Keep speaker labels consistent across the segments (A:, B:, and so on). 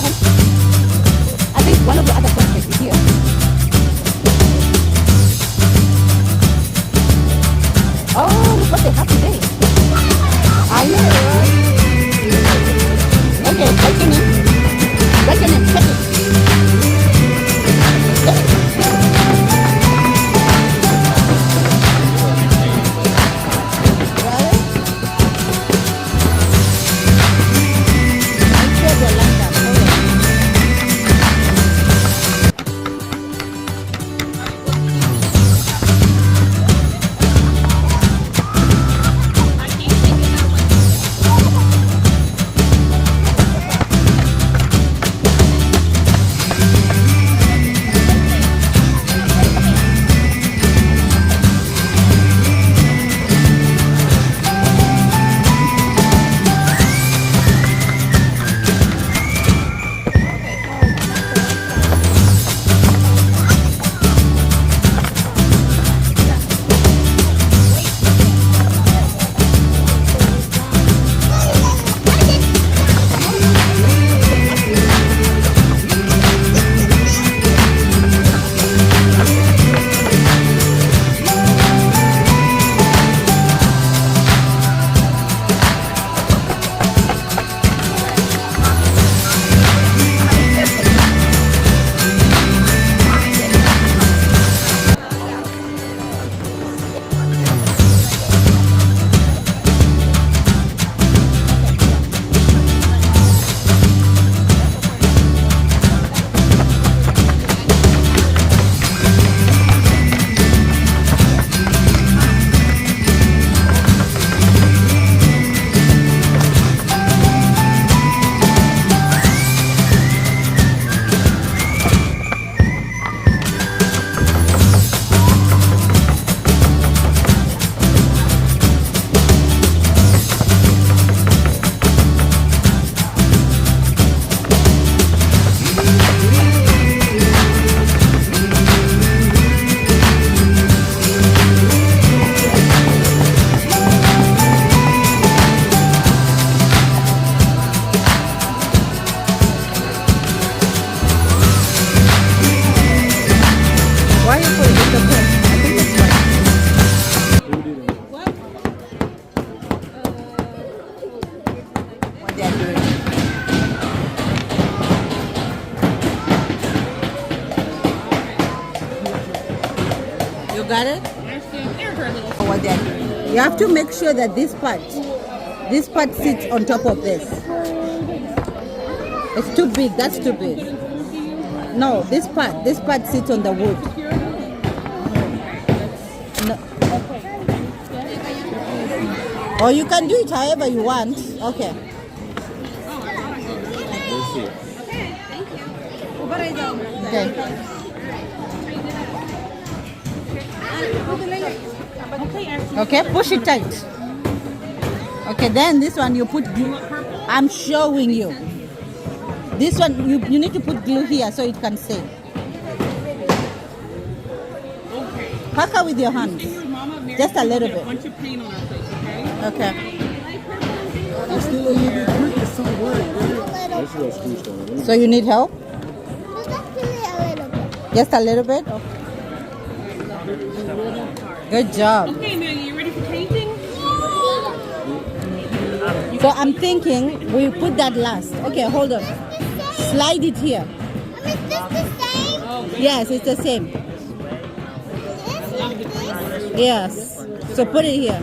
A: home. I think one of the other suspects is here. Oh, look what they have today. I know. Okay, what's your name? What's your name? Check it. Got it? What they're doing. You have to make sure that this part sits on top of this. It's too big. That's too big. No, this part sits on the wood. No. Or you can do it however you want. Okay. Okay. Okay, push it tight. Okay, then this one you put glue. I'm showing you. This one you need to put glue here so it can stay. Pucker with your hands. Just a little bit. Okay. So you need help? Just a little bit? Okay. Good job.
B: Okay, Maggie, you ready for painting?
A: So I'm thinking we put that last. Okay, hold on. Slide it here.
C: Is this the same?
A: Yes, it's the same. Yes. So put it here.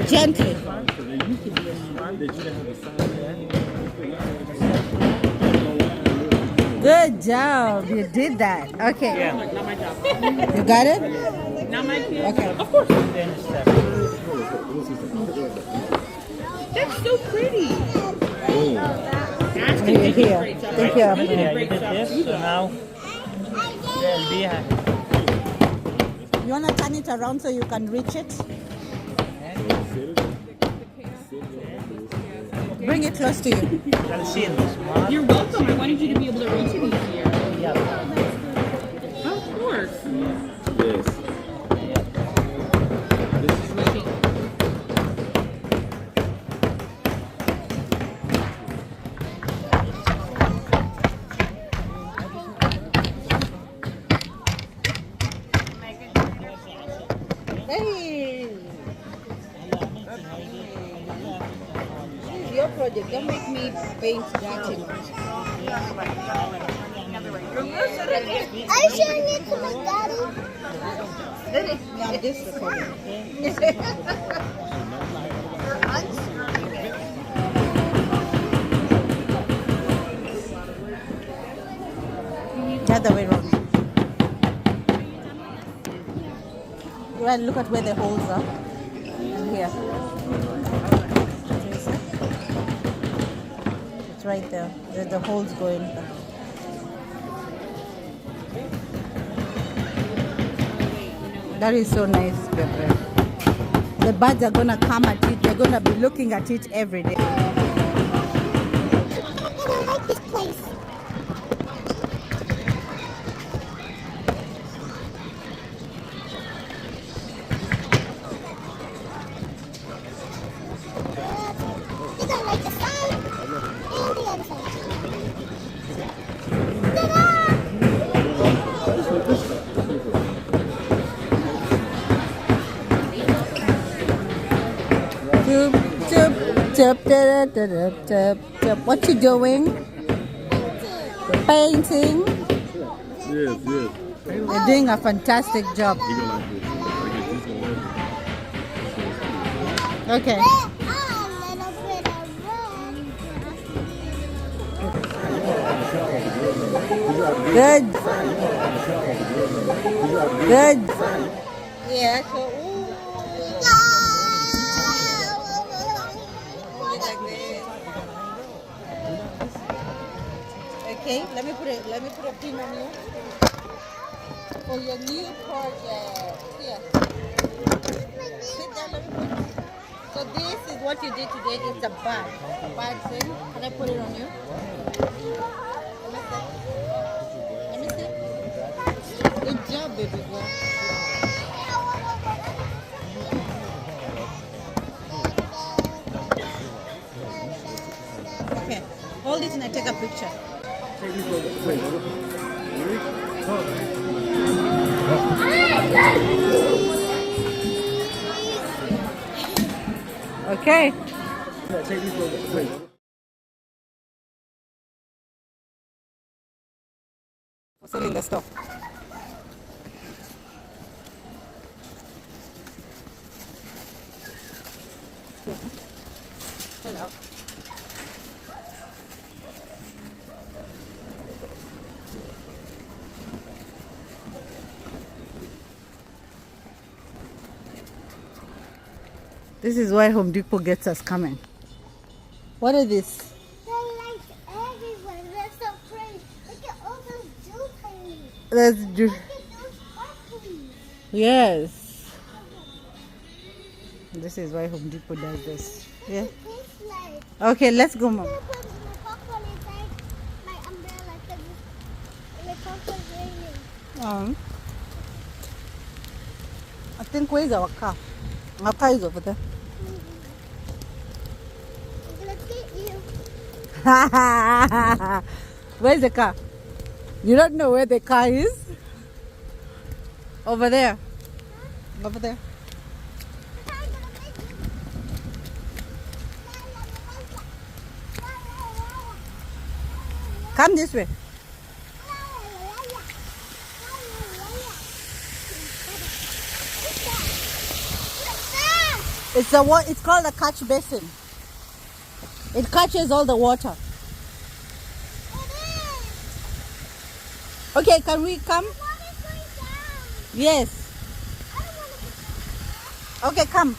A: Gently. Good job. You did that. Okay.
B: Yeah. Not my job.
A: You got it?
B: Not my job.
A: Okay.
B: Of course. That's so pretty.
A: Here, here. Thank you.
D: Yeah, you did this, so now there'll be a...
A: You want to turn it around so you can reach it? Bring it close to you.
D: I'll see in this one.
B: You're welcome. I wanted you to be able to reach it easier.
D: Yeah.
B: Of course.
E: Yes.
A: your project. Don't make me paint dirty.
C: Are you showing it to my daddy?
A: No, I'm just recording. The other way around. Well, look at where the holes are. And here. It's right there. The holes going. That is so nice, Pepe. The birds are gonna come at it. They're gonna be looking at it every day.
C: I don't like this place. You don't like the side and the other side.
A: What you doing? Painting.
E: Yes, yes.
A: You're doing a fantastic job.
E: You go like this. I guess this one works.
A: Okay.
C: A little bit of red.
A: Good. Good. Yeah, so okay, let me put a pin on you for your new project. Here. Sit down, let me put. So this is what you did today. It's a bag. A bag thing. Can I put it on you? Let me see. Good job, baby girl. Okay. Hold it and I take a picture. Okay. Selling the stuff. Hello. This is why Home Depot gets us coming. What is this?
C: They're like everywhere. They're so pretty. Look at all those jewelry.
A: Let's do.
C: Look at those sparklies.
A: Yes. This is why Home Depot does this. Yeah.
C: This light.
A: Okay, let's go, Mom.
C: I'm gonna put my popcorn inside my umbrella because the popcorn's raining.
A: I think where's our car? Our car is over there.
C: Look at you.
A: Where's the car? You don't know where the car is? Over there. Over there. Come this way. It's called a catch basin. It catches all the water. Okay, can we come? Yes. Okay, come.